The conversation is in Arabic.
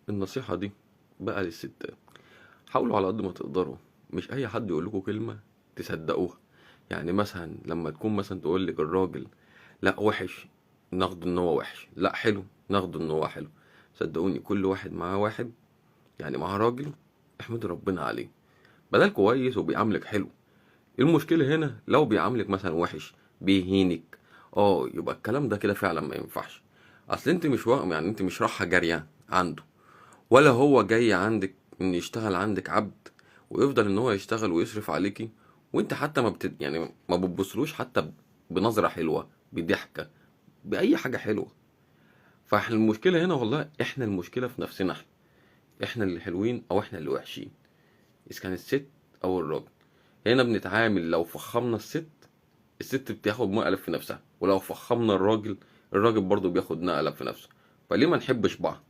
النصيحة دي بقى للستات، حاولوا على قد ما تقدروا مش اي حد يقول لكم كلمة تصدقوها. يعني مثلا لما تكون مثلا تقول لك الراجل لا وحش، ناخده ان هو وحش، لا حلو ناخده ان هو حلو. صدقوني كل واحد معاه واحد، يعني معاه راجل، احمدوا ربنا عليه، بدل كويس وبيعاملك حلو. المشكلة هنا لو بيعاملك مثلا وحش، بيهينك، يبقى الكلام ده كده فعلا ما ينفعش. اصل انت مش يعني انت مش رايحة جارية عنده، ولا هو جاي عندك ان يشتغل عندك عبد ويفضل ان هو يشتغل ويصرف عليكي، وانت حتى يعني ما بتبصلوش حتى بنظرة حلوة، بضحكة، بأي حاجة حلوة. فاحنا المشكلة هنا والله احنا المشكلة في نفسنا، احنا اللي حلوين او احنا اللي وحشين، اذا كان الست او الراجل. هنا بنتعامل لو فخمنا الست بتاخد مقلب في نفسها، ولو فخمنا الراجل برضه بياخد مقلب في نفسه. فليه ما نحبش بعض؟